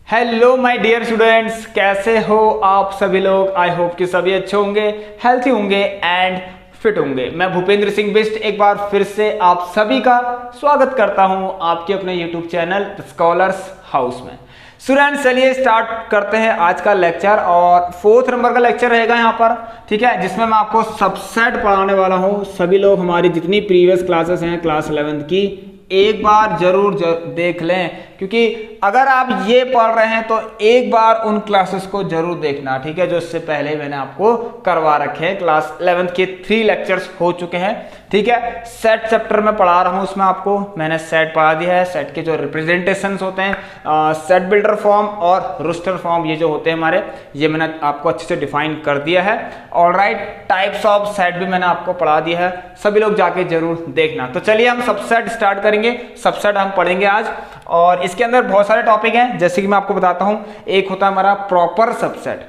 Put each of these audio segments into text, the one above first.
Hello my dear students, कैसे हो आप सभी लोग। आई होप कि सभी अच्छे होंगे, हेल्थी होंगे एंड फिट होंगे। मैं भूपेंद्र सिंह बिष्ट एक बार फिर से आप सभी का स्वागत करता हूं आपके अपने YouTube channel the scholars house में। स्टूडेंट्स चलिए स्टार्ट करते हैं आज का लेक्चर और 4th नंबर का लेक्चर रहेगा यहाँ पर, ठीक है, जिसमें मैं आपको सबसेट पढ़ाने वाला हूँ। सभी लोग हमारी जितनी प्रीवियस क्लासेस हैं क्लास 11th की एक बार जरूर देख लें, क्योंकि अगर आप ये पढ़ रहे हैं तो एक बार उन क्लासेस को जरूर देखना, ठीक है, जो इससे पहले मैंने आपको करवा रखे हैं। क्लास 11th के 3 लेक्चर्स हो चुके हैं, ठीक है। सेट चैप्टर में पढ़ा रहा हूं, उसमें आपको मैंने सेट पढ़ा दिया है। सेट के जो रिप्रेजेंटेशंस होते हैं, सेट बिल्डर फॉर्म और रोस्टर फॉर्म, ये जो होते हैं हमारे, ये मैंने आपको अच्छे से डिफाइन कर दिया है। ऑलराइट, टाइप्स ऑफ सेट भी मैंने आपको पढ़ा दिया है, सभी लोग जाके जरूर देखना। तो चलिए हम सबसेट स्टार्ट करेंगे। सबसेट हम पढ़ेंगे आज और इसके अंदर बहुत सारे टॉपिक हैं, जैसे कि मैं आपको बताता हूं। एक होता है हमारा प्रॉपर सबसेट,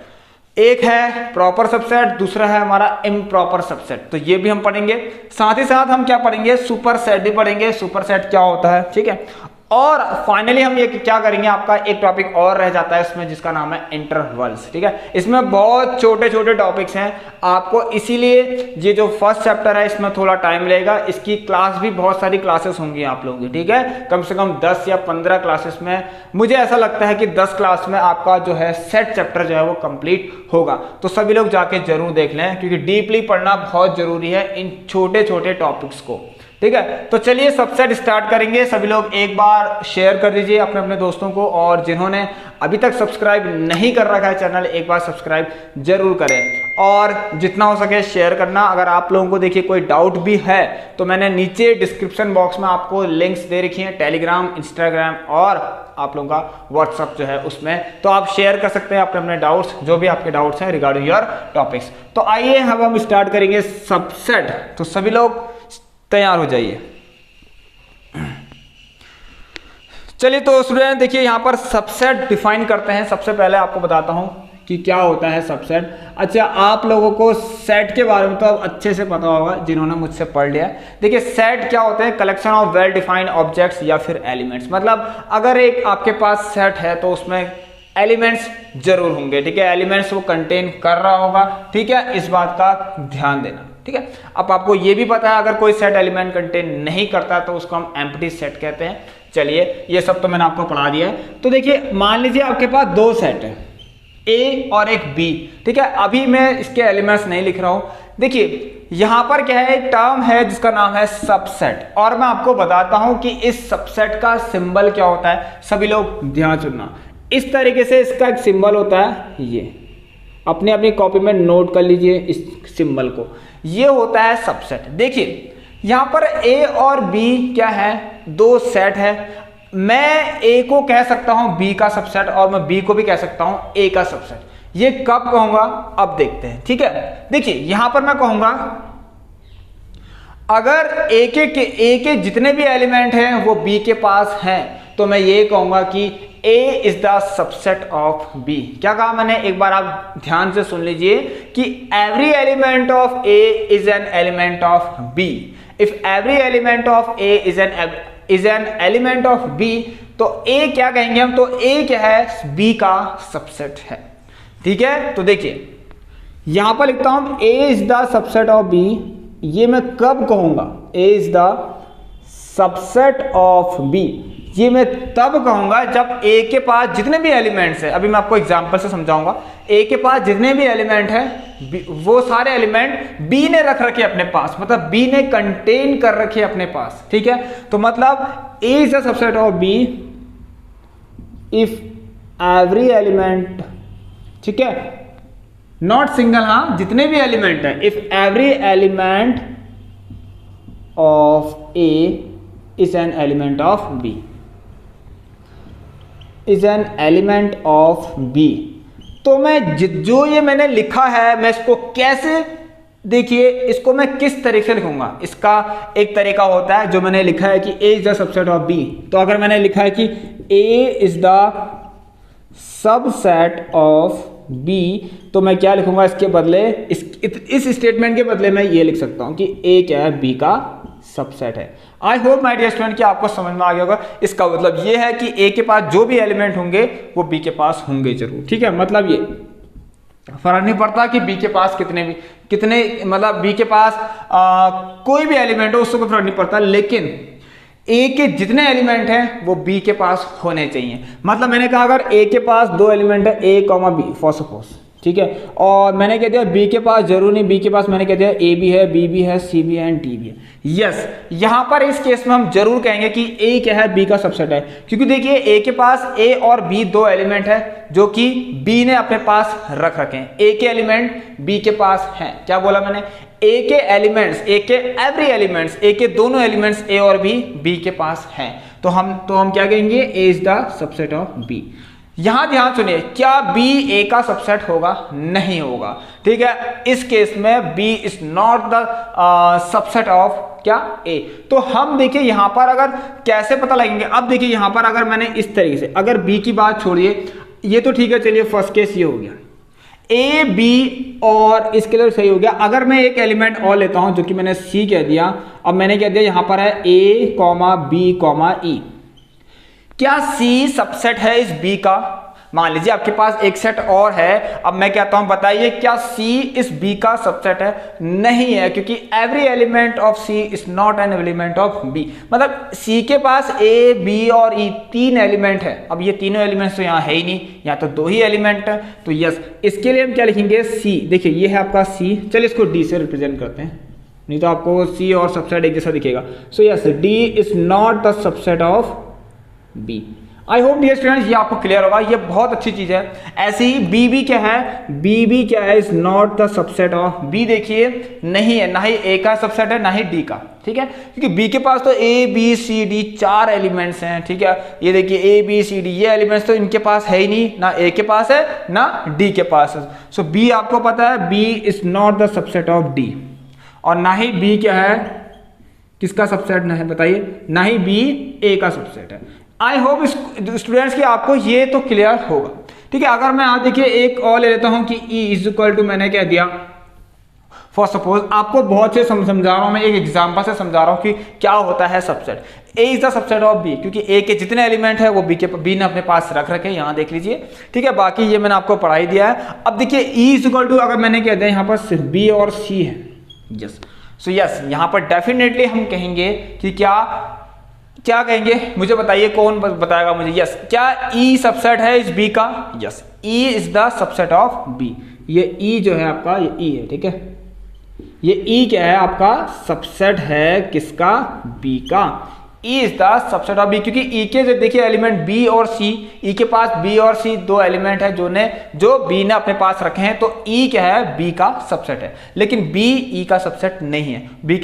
एक है प्रॉपर सबसेट, दूसरा है हमारा इम्प्रॉपर सबसेट, तो ये भी हम पढ़ेंगे। साथ ही साथ हम क्या पढ़ेंगे, सुपर सेट भी पढ़ेंगे। सुपर सेट क्या होता है, ठीक है। और फाइनली हम ये क्या करेंगे, आपका एक टॉपिक और रह जाता है इसमें, जिसका नाम है इंटरवल्स, ठीक है। इसमें बहुत छोटे छोटे टॉपिक्स हैं आपको, इसीलिए ये जो फर्स्ट चैप्टर है इसमें थोड़ा टाइम लगेगा। इसकी क्लास भी बहुत सारी क्लासेस होंगी आप लोगों की, ठीक है, कम से कम 10 या 15 क्लासेस में। मुझे ऐसा लगता है कि 10 क्लास में आपका जो है सेट चैप्टर जो है वो कंप्लीट होगा। तो सभी लोग जाके जरूर देख लें, क्योंकि डीपली पढ़ना बहुत जरूरी है इन छोटे छोटे टॉपिक्स को, ठीक है। तो चलिए सबसेट स्टार्ट करेंगे। सभी लोग एक बार शेयर कर दीजिए अपने अपने दोस्तों को, और जिन्होंने अभी तक सब्सक्राइब नहीं कर रखा है चैनल, एक बार सब्सक्राइब जरूर करें और जितना हो सके शेयर करना। अगर आप लोगों को देखिए कोई डाउट भी है तो मैंने नीचे डिस्क्रिप्शन बॉक्स में आपको लिंक्स दे रखी हैं, टेलीग्राम, इंस्टाग्राम और आप लोगों का व्हाट्सअप जो है उसमें, तो आप शेयर कर सकते हैं अपने अपने डाउट्स, जो भी आपके डाउट्स हैं रिगार्डिंग योर टॉपिक्स। तो आइए अब हम स्टार्ट करेंगे सबसेट। तो सभी लोग तैयार हो जाइए। चलिए तो स्टूडेंट देखिए यहां पर सबसेट डिफाइन करते हैं। सबसे पहले आपको बताता हूं कि क्या होता है सबसेट। अच्छा, आप लोगों को सेट के बारे में तो अब अच्छे से पता होगा जिन्होंने मुझसे पढ़ लिया। देखिए सेट क्या होते हैं, collection of well defined objects या फिर एलिमेंट्स। मतलब अगर एक आपके पास सेट है तो उसमें एलिमेंट्स जरूर होंगे, ठीक है, एलिमेंट्स वो कंटेन कर रहा होगा, ठीक है, इस बात का ध्यान देना, ठीक है। अब आपको ये भी पता है अगर कोई सेट एलिमेंट कंटेन नहीं करता तो उसको हम एम्प्टी सेट कहते हैं। चलिए ये सब तो मैंने आपको पढ़ा दिया है। तो देखिए मान लीजिए आपके पास 2 सेट है, ए और एक बी, ठीक है। अभी मैं इसके एलिमेंट्स नहीं लिख रहा हूं। देखिए यहां पर क्या है, एक टर्म है जिसका नाम है सबसेट, और मैं आपको बताता हूं कि इस सबसेट का सिंबल क्या होता है। सभी लोग ध्यान सुनना, इस तरीके से इसका एक सिंबल होता है, ये अपनी अपनी कॉपी में नोट कर लीजिए इस सिंबल को। ये होता है सबसेट। देखिए यहां पर ए और बी क्या है, 2 सेट है। मैं ए को कह सकता हूं बी का सबसेट और मैं बी को भी कह सकता हूं ए का सबसेट। ये कब कहूंगा अब देखते हैं, ठीक है। देखिए यहां पर मैं कहूंगा अगर ए के जितने भी एलिमेंट हैं वो बी के पास हैं तो मैं ये कहूंगा कि A is the subset of B। क्या कहा मैंने, एक बार आप ध्यान से सुन लीजिए कि every element of A is an element of B। If every element of A is an element of B, तो A क्या कहेंगे हम, तो A क्या है, B का सबसेट है, ठीक है। तो देखिए यहां पर लिखता हूं A is the subset of B। ये मैं कब कहूंगा, A is the subset of B, ये मैं तब कहूंगा जब ए के पास जितने भी एलिमेंट्स हैं, अभी मैं आपको एग्जांपल से समझाऊंगा। ए के पास जितने भी एलिमेंट हैं वो सारे एलिमेंट बी ने रख रखे अपने पास, मतलब बी ने कंटेन कर रखे अपने पास, ठीक है। तो मतलब A is the subset of B if every element, ठीक है, नॉट सिंगल, हाँ, जितने भी एलिमेंट हैं, if every element of A is an element of B, is an element of B. तो मैं जो ये मैंने लिखा है मैं इसको कैसे, देखिए इसको मैं किस तरीके से लिखूंगा। इसका एक तरीका होता है जो मैंने लिखा है कि A is the subset of B। तो अगर मैंने लिखा है कि A is the subset of B, तो मैं क्या लिखूंगा इसके बदले, इस स्टेटमेंट के बदले मैं ये लिख सकता हूं कि A क्या है, B का सबसेट है। I hope my dear student कि आपको समझ में आ गया होगा। इसका मतलब ये है कि ए के पास जो भी एलिमेंट होंगे वो बी के पास होंगे जरूर, ठीक है। मतलब ये फर्क नहीं पड़ता कि बी के पास कितने मतलब बी के पास कोई भी एलिमेंट हो, उससे कोई फर्क नहीं पड़ता, लेकिन ए के जितने एलिमेंट हैं वो बी के पास होने चाहिए। मतलब मैंने कहा अगर ए के पास दो एलिमेंट है ए कॉमा बी फॉर सपोज, ठीक है, और मैंने कह दिया बी के पास जरूर नहीं, बी के पास मैंने कह दिया ए भी है, बी भी है, सी भी है एंड डी भी है। यस, यहां पर इस केस में हम जरूर कहेंगे कि ए क्या है, बी का सबसेट है, क्योंकि देखिए ए के पास ए और बी दो एलिमेंट है जो कि बी ने अपने पास रख रखे हैं। ए के एलिमेंट बी के पास हैं। क्या बोला मैंने? ए के एलिमेंट्स, ए के एवरी एलिमेंट्स, ए के दोनों एलिमेंट्स ए और बी के पास हैं। तो हम क्या कहेंगे? A is the subset of B. यहां ध्यान सुनिए, क्या बी ए का सबसेट होगा? नहीं होगा, ठीक है। इस केस में B is not the subset of क्या? ए। तो हम देखिए यहां पर अगर कैसे पता लगेंगे, अब देखिए यहां पर अगर मैंने इस तरीके से, अगर बी की बात छोड़िए, ये तो ठीक है, चलिए फर्स्ट केस ये हो गया ए बी और इसके लिए सही हो गया। अगर मैं एक एलिमेंट और लेता हूं जो कि मैंने सी कह दिया, अब मैंने कह दिया यहां पर है ए कॉमा बी कॉमा ई, क्या सी सबसेट है इस बी का? मान लीजिए आपके पास एक सेट और है, अब मैं कहता हूं बताइए क्या सी इस बी का सबसेट है? नहीं है, क्योंकि every element of C is not an element of B. मतलब सी के पास ए बी और ई तीन एलिमेंट है। अब ये तीनों एलिमेंट्स तो यहाँ है ही नहीं, यहाँ तो दो ही एलिमेंट है। तो यस, इसके लिए हम क्या लिखेंगे? सी। देखिए ये है आपका सी, चलिए इसको डी से रिप्रेजेंट करते हैं, नहीं तो आपको सी और सबसेट एक जैसा दिखेगा। So yes, D is not the subset of B. I hope dear students ये आपको क्लियर होगा, ये बहुत अच्छी चीज है। ऐसे ही बी भी क्या है? बी भी क्या है? Is not the subset of B. देखिए नहीं है, ना ही ए का सबसेट है ना ही डी का, ठीक है, क्योंकि बी के पास तो ए बी सी डी चार एलिमेंट्स हैं, ठीक है। ये देखिए ए बी सी डी, ये एलिमेंट्स तो इनके पास है ही नहीं, ना ए के पास है ना डी के पास है। सो बी आपको पता है B is not the subset of D, और ना ही बी क्या है, किसका सबसेट ना है बताइए? ना ही बी ए का सबसेट है। आई होप स्टूडेंट्स कि आपको ये तो क्लियर होगा, ठीक है। अगर मैं आप देखिए एक और ले लेता हूं कि E इज इक्वल टू, मैंने क्या दिया फॉर सपोज, आपको बहुत से समझा रहा हूं मैं, एक एग्जांपल से समझा रहा हूं कि क्या होता है subset. A is the subset of B, क्योंकि ए के जितने एलिमेंट है वो बी ने अपने पास रख रखे, यहां देख लीजिए, ठीक है। बाकी ये मैंने आपको पढ़ा ही दिया है। अब देखिए E इज इक्वल टू, अगर मैंने कह दिया यहां पर सिर्फ बी और सी है, यस। सो यस, यहां पर डेफिनेटली हम कहेंगे कि क्या कहेंगे? मुझे बताइए, कौन बताएगा मुझे? यस, क्या ई सबसेट है इस बी का? Yes, E is the subset of B. ये ई जो है आपका, ये ई है, ठीक है। ये ई क्या है? आपका सबसेट है किसका? बी का। E is the subset of B, क्योंकि ई के जो देखिए एलिमेंट बी और सी, ई के पास बी और सी दो एलिमेंट है जो बी ने अपने पास रखे हैं, तो ई क्या है? बी का सबसेट है। लेकिन बी ई का सबसेट नहीं है। बी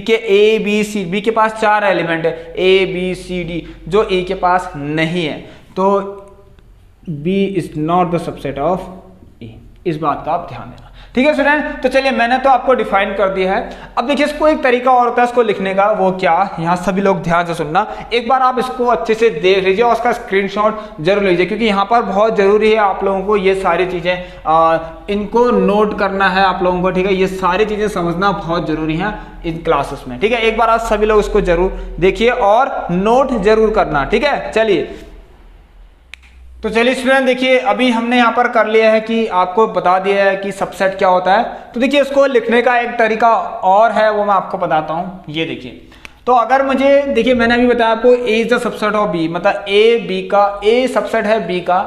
के ए बी सी, बी के पास चार एलिमेंट है ए बी सी डी, जो ई के पास नहीं है, तो B is not the subset of E. इस बात का आप ध्यान देना, ठीक है स्टूडेंट। तो चलिए मैंने तो आपको डिफाइन कर दिया है। अब देखिए इसको एक तरीका और होता है इसको लिखने का, वो क्या? यहाँ सभी लोग ध्यान से सुनना, एक बार आप इसको अच्छे से देख लीजिए और उसका स्क्रीनशॉट जरूर लीजिए, क्योंकि यहाँ पर बहुत जरूरी है आप लोगों को ये सारी चीजें इनको नोट करना है आप लोगों को, ठीक है। ये सारी चीजें समझना बहुत जरूरी है इन क्लासेस में, ठीक है। एक बार आप सभी लोग इसको जरूर देखिए और नोट जरूर करना, ठीक है। चलिए तो चलिए स्टूडेंट देखिए, अभी हमने यहाँ पर कर लिया है कि आपको बता दिया है कि सबसेट क्या होता है। तो देखिए इसको लिखने का एक तरीका और है, वो मैं आपको बताता हूँ। ये देखिए, तो अगर मुझे, देखिए मैंने अभी बताया आपको A is the subset of B, मतलब ए बी का, ए सबसेट है बी का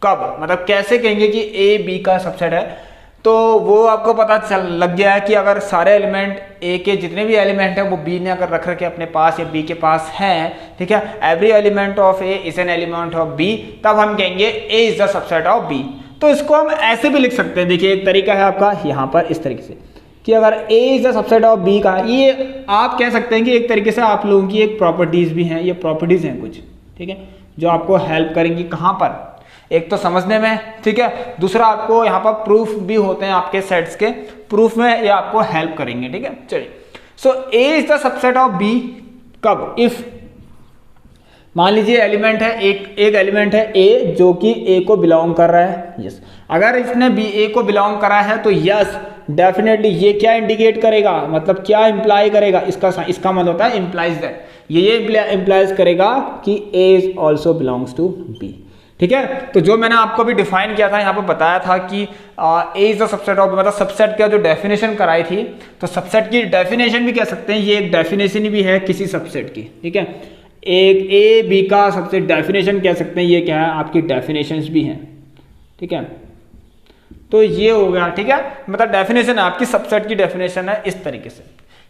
कब, मतलब कैसे कहेंगे कि ए बी का सबसेट है? तो वो आपको पता लग गया है कि अगर सारे एलिमेंट ए के जितने भी एलिमेंट हैं वो बी ने अगर रख रखे अपने पास या बी के पास हैं, ठीक है, every element of A is an element of B, तब हम कहेंगे A is the subset of B. तो इसको हम ऐसे भी लिख सकते हैं, देखिए एक तरीका है आपका यहाँ पर इस तरीके से कि अगर A is the subset of B का, ये आप कह सकते हैं कि एक तरीके से आप लोगों की एक प्रॉपर्टीज भी हैं, ये प्रॉपर्टीज हैं कुछ, ठीक है, जो आपको हेल्प करेंगी कहाँ पर? एक तो समझने में, ठीक है, दूसरा आपको यहाँ पर प्रूफ भी होते हैं आपके सेट्स के, प्रूफ में ये आपको हेल्प करेंगे, ठीक है। चलिए, so A is the subset of B कब? इफ मान लीजिए एलिमेंट है, एक एलिमेंट है ए जो कि ए को बिलोंग कर रहा है, यस। अगर इसने बी ए को बिलोंग करा है तो यस डेफिनेटली ये क्या इंडिकेट करेगा, मतलब क्या इंप्लाई करेगा, इसका मतलब होता है इम्प्लाइज दैट, ये इंप्लाइज करेगा कि A is also belongs to B. ठीक है, तो जो मैंने आपको भी डिफाइन किया था, यहाँ पर बताया था कि A is the subset of, मतलब सबसेट का जो डेफिनेशन कराई थी, तो सबसेट की डेफिनेशन भी कह सकते हैं, ये एक डेफिनेशन भी है किसी सबसेट की। ठीक है, एक ए बी का सबसेट डेफिनेशन कह सकते हैं, ये क्या है आपकी डेफिनेशंस भी हैं। ठीक है, तो ये हो गया। ठीक है, मतलब डेफिनेशन है आपकी, सबसेट की डेफिनेशन है इस तरीके से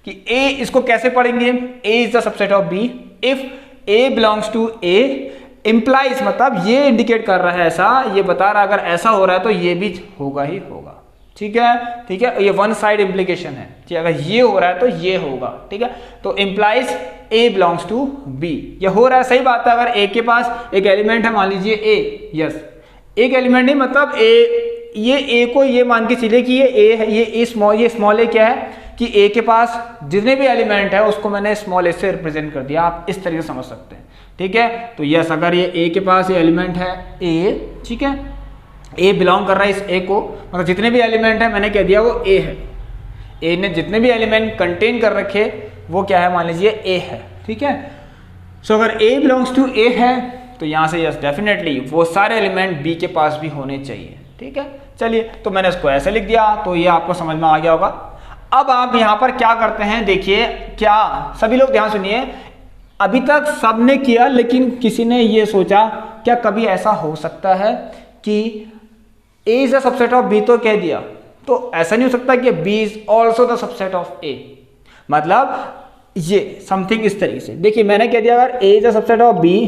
कि ए, इसको कैसे पढ़ेंगे, A is the subset of B if A belongs to A implies, मतलब ये इंडिकेट कर रहा है ऐसा, ये बता रहा है अगर ऐसा हो रहा है तो ये भी होगा ही होगा। ठीक है, ठीक है, ये वन साइड इंप्लीकेशन है कि अगर ये हो रहा है तो ये होगा। ठीक है, तो implies A belongs to B, ये हो रहा है, सही बात है। अगर ए के पास एक एलिमेंट है, मान लीजिए ए, यस, एक एलिमेंट नहीं, मतलब ए, ये ए को ये मान के चलिए कि ये ए है, ये स्मॉल ए क्या है कि ए के पास जितने भी एलिमेंट है उसको मैंने स्मॉल ए से रिप्रेजेंट कर दिया, आप इस तरीके से समझ सकते हैं। ठीक है, तो यस, अगर ये ए के पास ये एलिमेंट है ए, ठीक है, ए बिलोंग कर रहा है इस ए को, मतलब जितने भी एलिमेंट है मैंने कह दिया वो ए है, ए ने जितने भी एलिमेंट कंटेन कर रखे वो क्या है, मान लीजिए ए है। ठीक है, सो अगर ए बिलोंग्स टू ए है तो यहाँ से यस डेफिनेटली वो सारे एलिमेंट बी के पास भी होने चाहिए। ठीक है, चलिए, तो मैंने इसको ऐसे लिख दिया, तो ये आपको समझ में आ गया होगा। अब आप यहाँ पर क्या करते हैं, देखिए, क्या सभी लोग ध्यान सुनिए, अभी तक सबने किया, लेकिन किसी ने ये सोचा क्या कभी ऐसा हो सकता है कि A is the subset of B, तो कह दिया, तो ऐसा नहीं हो सकता कि B is also the subset of A, मतलब ये समथिंग इस तरीके से। देखिए, मैंने कह दिया अगर A is the subset of B,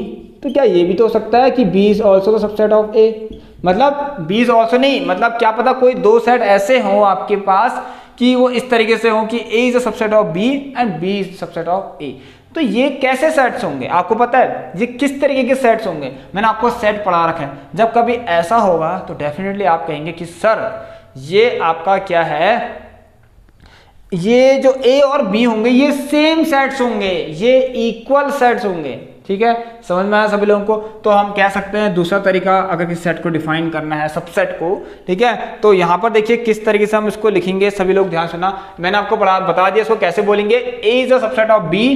तो क्या ये भी तो हो सकता है कि B is also the subset of A, मतलब बी इज ऑल्सो नहीं, मतलब क्या पता कोई दो सेट ऐसे हो आपके पास कि वो इस तरीके से हो कि A is the subset of B and B is subset of A. तो ये कैसे सेट्स होंगे, आपको पता है ये किस तरीके के सेट्स होंगे, मैंने आपको सेट पढ़ा रखा है। जब कभी ऐसा होगा तो डेफिनेटली आप कहेंगे कि सर ये आपका क्या है, ये जो ए और बी होंगे ये सेम सेट्स होंगे, ये इक्वल सेट्स होंगे। ठीक है, समझ में आया सभी लोगों को। तो हम कह सकते हैं दूसरा तरीका, अगर किसी सेट को डिफाइन करना है, सबसेट को, ठीक है, तो यहां पर देखिए किस तरीके से हम इसको लिखेंगे, सभी लोग ध्यान सुना, मैंने आपको बता दिया इसको कैसे बोलेंगे। A is the subset of B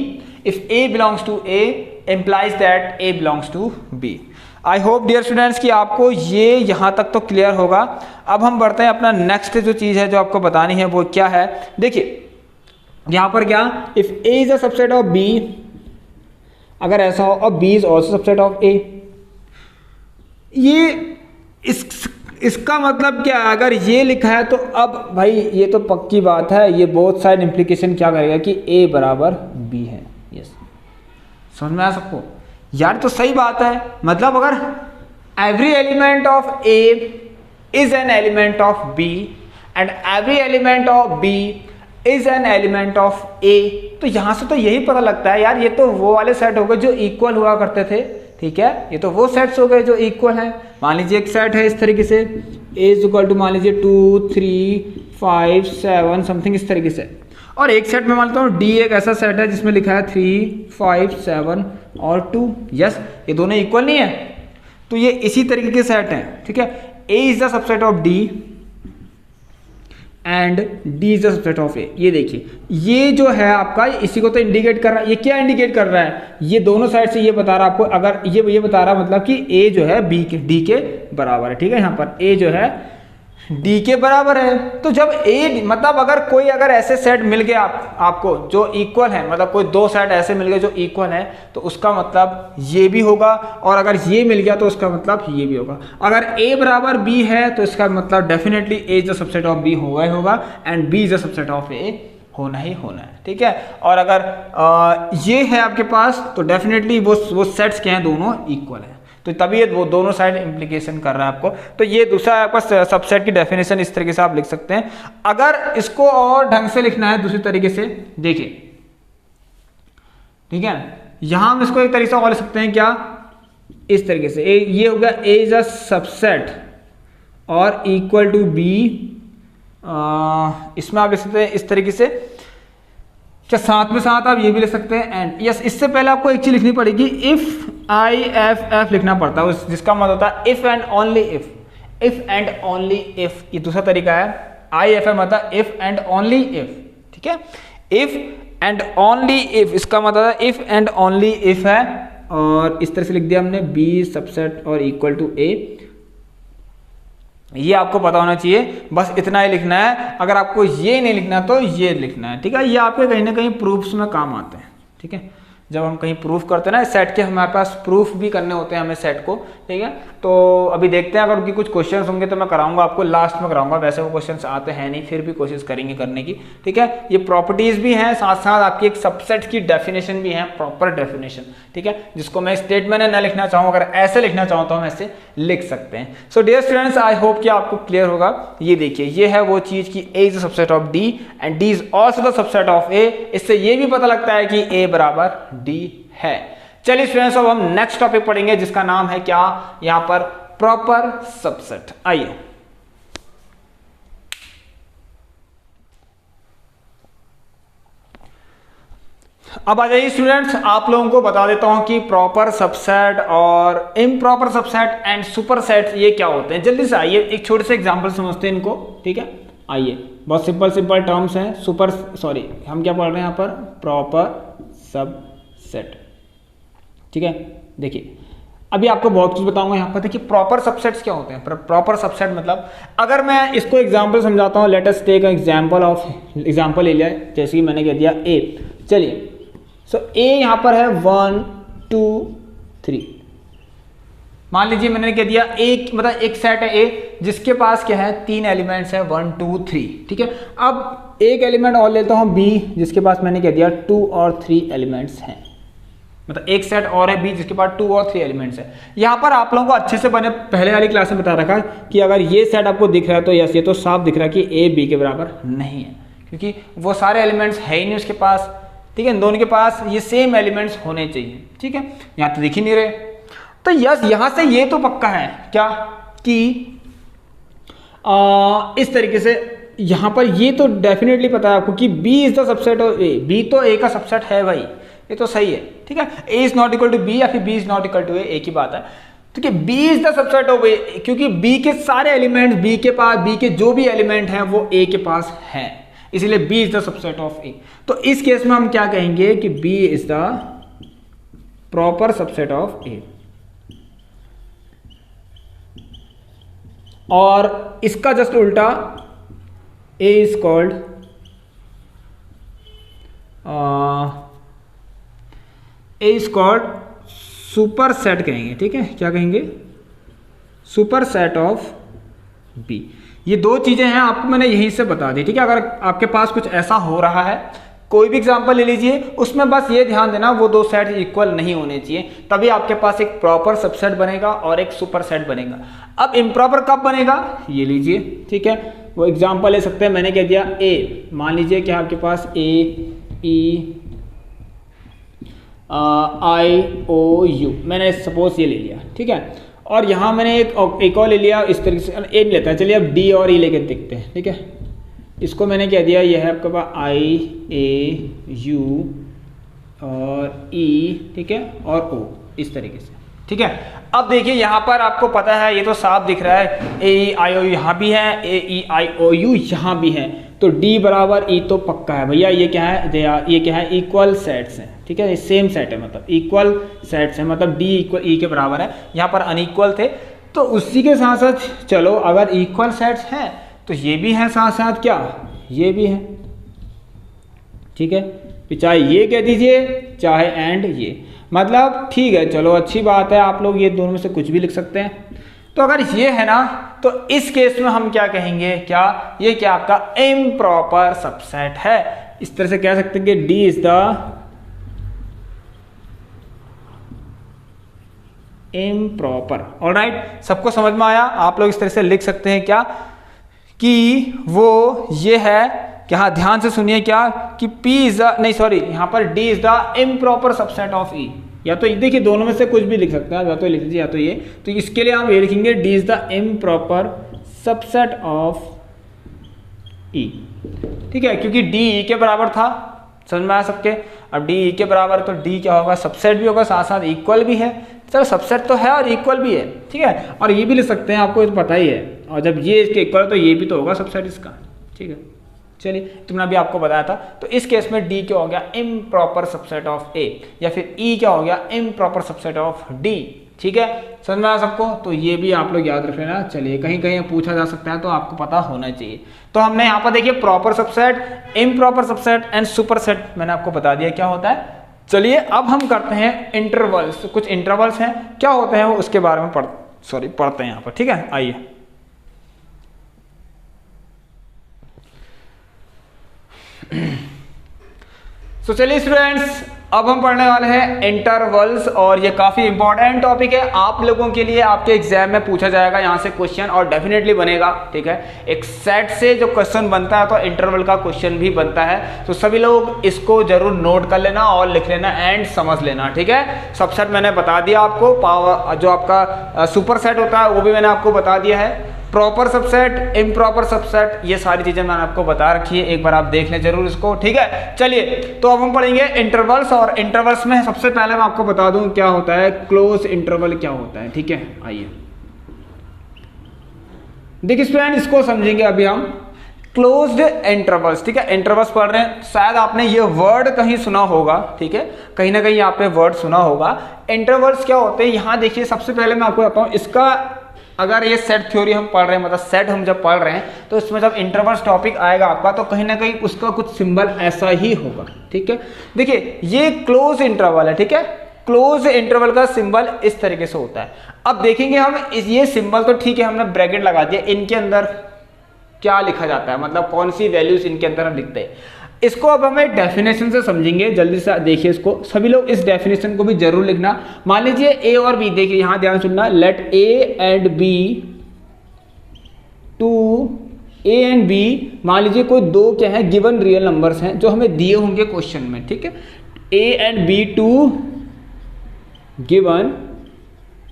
if A belongs to A implies that A belongs to B. I hope dear students कि आपको ये यहाँ तक तो क्लियर होगा। अब हम बढ़ते हैं अपना नेक्स्ट जो चीज़ है जो आपको बतानी है वो क्या है। देखिए यहाँ पर क्या, if A is a subset of B, अगर ऐसा हो, और B is also subset of A, ये इसका मतलब क्या है, अगर ये लिखा है तो अब भाई ये तो पक्की बात है, ये बोथ साइड इंप्लीकेशन क्या करेगा कि ए बराबर बी है। यस, समझ में आया सबको यार, तो सही बात है। मतलब अगर every element of A is an element of B and every element of B is an element of A, तो यहां से तो यही पता लगता है यार, ये तो वो वाले सेट हो गए जो इक्वल हुआ करते थे। ठीक है, ये तो वो सेट्स हो गए जो इक्वल हैं। मान लीजिए एक सेट है इस तरीके से, ए इज इक्वल टू मान लीजिए 2 3 5 7 समथिंग इस तरीके से, और एक सेट में मानता हूँ डी एक ऐसा सेट है जिसमें लिखा है 3 5 7 और 2। यस, ये दोनों इक्वल नहीं है, तो ये इसी तरीके के सेट हैं। ठीक है, A is the subset of D and D is the subset of A. ये देखिए, ये जो है आपका इसी को तो इंडिकेट कर रहा है। ये क्या इंडिकेट कर रहा है, ये दोनों साइड से ये बता रहा है आपको, अगर ये बता रहा है मतलब कि ए जो है बी के डी के बराबर है। ठीक है, यहाँ पर ए जो है डी के बराबर है। तो जब ए मतलब अगर कोई अगर ऐसे सेट मिल गया आपको जो इक्वल है, मतलब कोई दो सेट ऐसे मिल गए जो इक्वल है, तो उसका मतलब ये भी होगा, और अगर ये मिल गया तो उसका मतलब ये भी होगा। अगर ए बराबर बी है तो इसका मतलब definitely A is the subset of B होगा ही होगा, and B is the subset of A होना ही होना है। ठीक है, और अगर ये है आपके पास तो डेफिनेटली वो सेट्स क्या हैं, दोनों इक्वल है, तो तभी वो दोनों साइड इंप्लीकेशन कर रहा है आपको। तो ये दूसरा आपका सबसेट की डेफिनेशन इस तरीके से आप लिख सकते हैं। अगर इसको और ढंग से लिखना है दूसरी तरीके से, देखिए, ठीक है, यहां हम इसको एक तरीके से और लिख सकते हैं, क्या, इस तरीके से, ये हो गया ए इज अ सबसेट और इक्वल टू बी। इसमें आप लिख सकते हैं इस तरीके से, क्या साथ में साथ आप ये भी लिख सकते हैं एंड। यस, इससे पहले आपको एक चीज लिखनी पड़ेगी, इफ आई एफ एफ लिखना पड़ता है, जिसका मतलब होता है if and only if, if and only if. ये दूसरा तरीका है, IF है मतलब इफ एंड ओनली इफ, ठीक है, इफ एंड ओनली इफ, इसका मतलब इफ एंड ओनली इफ है। और इस तरह से लिख दिया हमने B सबसेट और इक्वल टू A, ये आपको पता होना चाहिए, बस इतना ही लिखना है। अगर आपको ये नहीं लिखना तो ये लिखना है, ठीक है। ये आपके कहीं ना कहीं प्रूफ्स में काम आते हैं, ठीक है। जब हम कहीं प्रूफ करते हैं ना सेट के, हमारे पास प्रूफ भी करने होते हैं हमें सेट को, ठीक है। तो अभी देखते हैं, अगर उनकी कुछ क्वेश्चंस होंगे तो मैं कराऊंगा आपको, लास्ट में कराऊंगा, वैसे वो क्वेश्चंस आते हैं नहीं, फिर भी कोशिश करेंगे करने की, ठीक है। ये प्रॉपर्टीज भी हैं, साथ साथ आपकी एक सबसेट की डेफिनेशन भी है, प्रॉपर डेफिनेशन, ठीक है, जिसको मैं स्टेटमेंट में न लिखना चाहूँ, अगर ऐसे लिखना चाहूँ तो हम ऐसे लिख सकते हैं। So dear students, I hope कि आपको क्लियर होगा। ये देखिए, ये है वो चीज कि A is the subset of D and D is also the subset of A। इससे ये भी पता लगता है कि A बराबर D है। चलिए स्टूडेंट्स, अब हम नेक्स्ट टॉपिक पढ़ेंगे जिसका नाम है क्या, यहां पर प्रॉपर सबसेट। आइए, अब आ जाइए स्टूडेंट्स, आप लोगों को बता देता हूं कि प्रॉपर सबसेट और इम्प्रॉपर सबसेट एंड सुपरसेट ये क्या होते हैं। जल्दी से आइए, एक छोटे से एग्जांपल समझते हैं इनको, ठीक है। आइए, बहुत सिंपल टर्म्स हैं। हम क्या पढ़ रहे हैं यहाँ पर, प्रॉपर सबसेट, ठीक है। देखिए, अभी आपको बहुत कुछ बताऊंगा यहाँ पर। देखिए, प्रॉपर सबसेट्स क्या होते हैं। प्रॉपर सबसेट मतलब, अगर मैं इसको एग्जांपल समझाता हूँ, लेट अस टेक एग्जांपल ले लिया, जैसे कि मैंने कह दिया A। चलिए, सो A यहाँ पर है 1 2 3। मान लीजिए मैंने कह दिया एक, मतलब एक सेट है A जिसके पास क्या है, 3 एलिमेंट्स है 1 2 3, ठीक है। अब एक एलिमेंट और लेता हूँ B जिसके पास मैंने कह दिया 2 और 3 एलिमेंट्स हैं, मतलब एक सेट और है B जिसके पास 2 और 3 एलिमेंट्स है। यहाँ पर आप लोगों को अच्छे से मैंने पहले वाली क्लास में बता रखा कि अगर ये सेट आपको दिख रहा है तो यस, ये तो साफ दिख रहा है कि A B के बराबर नहीं है, क्योंकि वो सारे एलिमेंट्स है ही नहीं उसके पास, ठीक है। इन दोनों के पास ये सेम एलिमेंट्स होने चाहिए, ठीक है। यहाँ तो दिख ही नहीं रहे, तो यस, यहाँ से ये तो पक्का है क्या कि इस तरीके से यहाँ पर ये तो डेफिनेटली पता है आपको कि B is the subset of A। B तो A का सबसेट है भाई, ये तो सही है, ठीक है। A is not equal to B या फिर B is not equal to A, एक ही बात है, ठीक है। B is the subset of A, क्योंकि B के सारे एलिमेंट्स B के जो भी एलिमेंट हैं वो A के पास है, इसलिए B is the subset of A। तो इस केस में हम क्या कहेंगे कि B is the proper subset of A। और इसका जस्ट उल्टा A is called A is called super set कहेंगे, ठीक है। क्या कहेंगे, सुपर सेट ऑफ B। ये दो चीजें हैं, आपको मैंने यहीं से बता दी, ठीक है। अगर आपके पास कुछ ऐसा हो रहा है, कोई भी एग्जांपल ले लीजिए, उसमें बस ये ध्यान देना वो दो सेट इक्वल नहीं होने चाहिए, तभी आपके पास एक प्रॉपर सबसेट बनेगा और एक सुपर सेट बनेगा। अब इम्प्रॉपर कब बनेगा, ये लीजिए, ठीक है। वो एग्जांपल ले सकते हैं, मैंने कह दिया A, मान लीजिए कि आपके पास A E I-O-U, मैंने सपोज ये ले लिया, ठीक है। और यहाँ मैंने एक और ले लिया, इस तरीके से A लेता है। चलिए अब D और E लेके देखते हैं, ठीक है। इसको मैंने कह दिया, ये है आपके पास I-A-U और E, ठीक है, और O, इस तरीके से, ठीक है। अब देखिए यहाँ पर आपको पता है, ये तो साफ दिख रहा है, A-E-I-O-U यहाँ भी है, A-E-I-O-U यहाँ भी है, तो D बराबर E तो पक्का है भैया। ये क्या है, ये क्या है, इक्वल सेट्स हैं, ठीक है। ये सेम सेट है, मतलब इक्वल सेट्स हैं, मतलब D इक्वल E के बराबर है। यहाँ पर अनइक्वल थे, तो उसी के साथ साथ चलो, अगर इक्वल सेट्स हैं तो ये भी है, साथ साथ क्या, ये भी है, ठीक है। चाहे ये कह दीजिए, चाहे एंड ये, मतलब ठीक है, चलो अच्छी बात है, आप लोग ये दोनों में से कुछ भी लिख सकते हैं। तो अगर ये है ना, तो इस केस में हम क्या कहेंगे, क्या ये क्या आपका इम्प्रॉपर सबसेट है। इस तरह से कह सकते हैं कि D is the improper. Alright, सबको समझ में आया। आप लोग इस तरह से लिख सकते हैं क्या कि वो ये है कि, हाँ ध्यान से सुनिए, क्या कि P इज द, नहीं सॉरी, यहाँ पर D is the improper subset of E। या तो देखिए दोनों में से कुछ भी लिख सकते हैं, या तो लिख लीजिए या तो ये, तो इसके लिए हम ये लिखेंगे D is the improper subset of E, ठीक है। क्योंकि D E के बराबर था, समझ में आया सबके। अब D E के बराबर, तो D क्या होगा, सबसेट भी होगा, साथ साथ इक्वल भी है। चलो सबसेट तो है और इक्वल भी है, ठीक है। और ये भी लिख सकते हैं, आपको तो पता ही है, और जब ये इसके इक्वल है तो ये भी तो होगा सबसेट इसका, ठीक है, चलिए तुमने अभी आपको बताया था। तो इस केस में डी क्या हो गया, इम्प्रॉपर सबसेट ऑफ ए, या फिर ई क्या हो गया, इम्प्रॉपर सबसेट ऑफ डी। ठीक है, समझ में आया सबको? तो ये भी आप लोग याद रख लेना। चलिए, कहीं कहीं पूछा जा सकता है तो आपको पता होना चाहिए। तो हमने यहाँ पर देखिए proper subset, improper subset and superset मैंने आपको बता दिया क्या होता है। चलिए अब हम करते हैं इंटरवल्स। कुछ इंटरवल्स हैं, क्या होते हैं वो उसके बारे में पढ़ते हैं यहाँ पर। ठीक है, आइए। तो चलिए स्टूडेंट्स, अब हम पढ़ने वाले हैं इंटरवल्स, और ये काफी इंपॉर्टेंट टॉपिक है आप लोगों के लिए। आपके एग्जाम में पूछा जाएगा यहाँ से क्वेश्चन, और डेफिनेटली बनेगा। ठीक है, एक सेट से जो क्वेश्चन बनता है तो इंटरवल का क्वेश्चन भी बनता है। तो सभी लोग इसको जरूर नोट कर लेना और लिख लेना एंड समझ लेना। ठीक है, सबसेट मैंने बता दिया आपको, पावर जो आपका सुपर सेट होता है वो भी मैंने आपको बता दिया है, प्रॉपर सबसेट, इम्प्रॉपर सबसेट, ये सारी चीजें मैंने आपको बता रखी है। एक बार आप देख लें जरूर इसको। ठीक है, चलिए तो अब हम पढ़ेंगे इंटरवल्स, और इंटरवल्स में सबसे पहले मैं आपको बता दूं क्या होता है क्लोज इंटरवल क्या होता है। ठीक है, आइए देखिए स्टूडेंट, इसको समझेंगे अभी हम क्लोज्ड इंटरवल्स। ठीक है, इंटरवल्स पढ़ रहे हैं, शायद आपने ये वर्ड कहीं सुना होगा। ठीक है, कहीं ना कहीं यहाँ पे वर्ड सुना होगा। इंटरवल्स क्या होते हैं, यहाँ देखिए सबसे पहले मैं आपको बताऊं, इसका अगर ये सेट थ्योरी हम पढ़ रहे हैं, मतलब सेट हम जब पढ़ रहे हैं, तो इसमें जब इंटरवल्स टॉपिक आएगा आपका तो कहीं ना कहीं उसका कुछ सिंबल ऐसा ही होगा। ठीक है, देखिए ये क्लोज इंटरवल है। ठीक है, क्लोज इंटरवल का सिंबल इस तरीके से होता है। अब देखेंगे हम ये सिंबल, तो ठीक है हमने ब्रैकेट लगा दिया, इनके अंदर क्या लिखा जाता है, मतलब कौन सी वैल्यूज इनके अंदर हम लिखते हैं। इसको अब हमें डेफिनेशन से समझेंगे। जल्दी से देखिए इसको, सभी लोग इस डेफिनेशन को भी जरूर लिखना। मान लीजिए ए और बी, देखिए यहां ध्यान सुनना, लेट ए एंड बी, मान लीजिए कोई दो क्या है गिवन रियल नंबर्स हैं जो हमें दिए होंगे क्वेश्चन में। ठीक है, A and B two given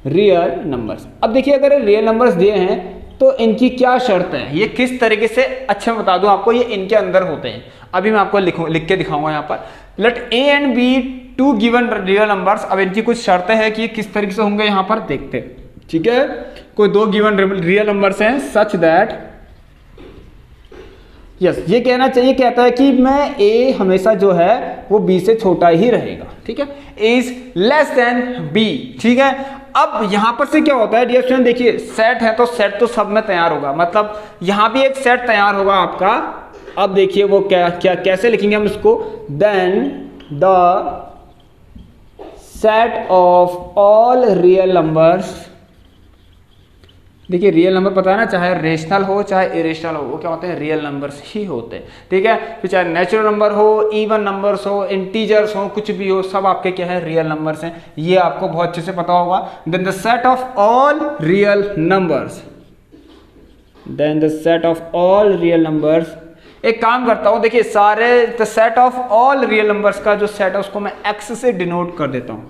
real numbers. अब देखिए अगर रियल नंबर्स दिए हैं तो इनकी क्या शर्त है, ये किस तरीके से, अच्छा बता दूं आपको, ये इनके अंदर होते हैं। अभी मैं आपको लिख के दिखाऊंगा यहाँ पर, let A and B two given real numbers. अब इनकी कुछ शर्तें हैं कि ये किस तरीके से होंगे, यहाँ पर देखते हैं। ठीक है, कोई दो गिवन रियल नंबर्स हैं सच दैट, यस ये कहना चाहिए, कहता है कि मैं ए हमेशा जो है वो बी से छोटा ही रहेगा। ठीक है, A is less than B. ठीक है, अब यहां पर से क्या होता है डियर स्टूडेंट, देखिए सेट है तो सेट तो सब में तैयार होगा, मतलब यहां भी एक सेट तैयार होगा आपका। अब देखिए वो क्या क्या कैसे लिखेंगे हम इसको, then the set of all real numbers. देखिए रियल नंबर पता है ना, चाहे रेशनल हो चाहे इरेशनल हो, वो क्या होते हैं, रियल नंबर्स ही होते हैं। ठीक है, फिर चाहे नेचुरल नंबर हो, इवन नंबर्स हो, इंटीजर्स हो, कुछ भी हो, सब आपके क्या है, रियल नंबर्स हैं। ये आपको बहुत अच्छे से पता होगा। Then the set of all real numbers, then the set of all real numbers. एक काम करता हूं, देखिए सारे the set of all real numbers का जो सेट है उसको मैं एक्स से डिनोट कर देता हूं।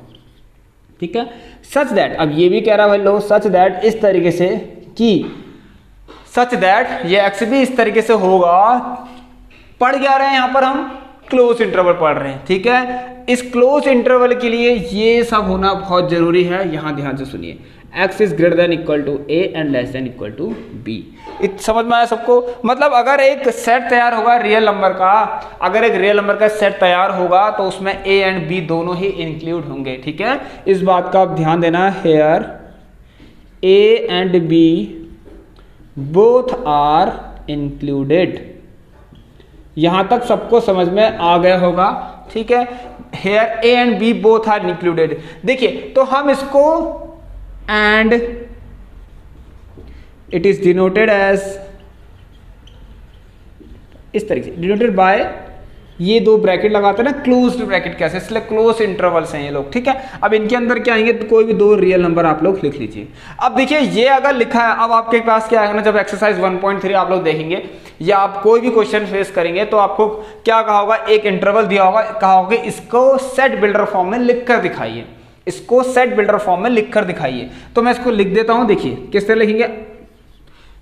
ठीक है, सच दैट, अब ये भी कह रहा है लो सच दैट, इस तरीके से कि सच दैट ये एक्स भी इस तरीके से होगा। पढ़ क्या रहे हैं यहाँ पर हम, क्लोज इंटरवल पढ़ रहे हैं। ठीक है, इस क्लोज इंटरवल के लिए ये सब होना बहुत जरूरी है। यहां ध्यान से सुनिए, x is greater than equal to a and less than equal to b। समझ में आया सबको? मतलब अगर एक सेट तैयार होगा रियल नंबर का, अगर एक रियल नंबर का सेट तैयार होगा तो उसमें a एंड b दोनों ही इंक्लूड होंगे। ठीक है, इस बात का आप ध्यान देना। Here a and b both are included. यहां तक सबको समझ में आ गया होगा। ठीक है, here a and b both are included. देखिए तो हम इसको and it is denoted as, इस तरीके से डिनोटेड बाय, ये दो ब्रैकेट लगाते हैं ना क्लोज्ड ब्रैकेट, कैसे, इसलिए क्लोज इंटरवल्स हैं ये लोग। ठीक है, अब इनके अंदर क्या आएंगे, तो कोई भी दो रियल नंबर आप लोग लिख लीजिए। अब देखिए ये अगर लिखा है, अब आपके पास क्या आएगा ना, जब एक्सरसाइज 1.3 आप लोग देखेंगे या आप कोई भी क्वेश्चन फेस करेंगे तो आपको क्या कहा होगा, एक इंटरवल दिया होगा, कहा होगा इसको सेट बिल्डर फॉर्म में लिख कर दिखाइए, इसको सेट बिल्डर फॉर्म में लिखकर दिखाइए। तो मैं इसको लिख देता हूं, देखिए किस तरह लिखेंगे।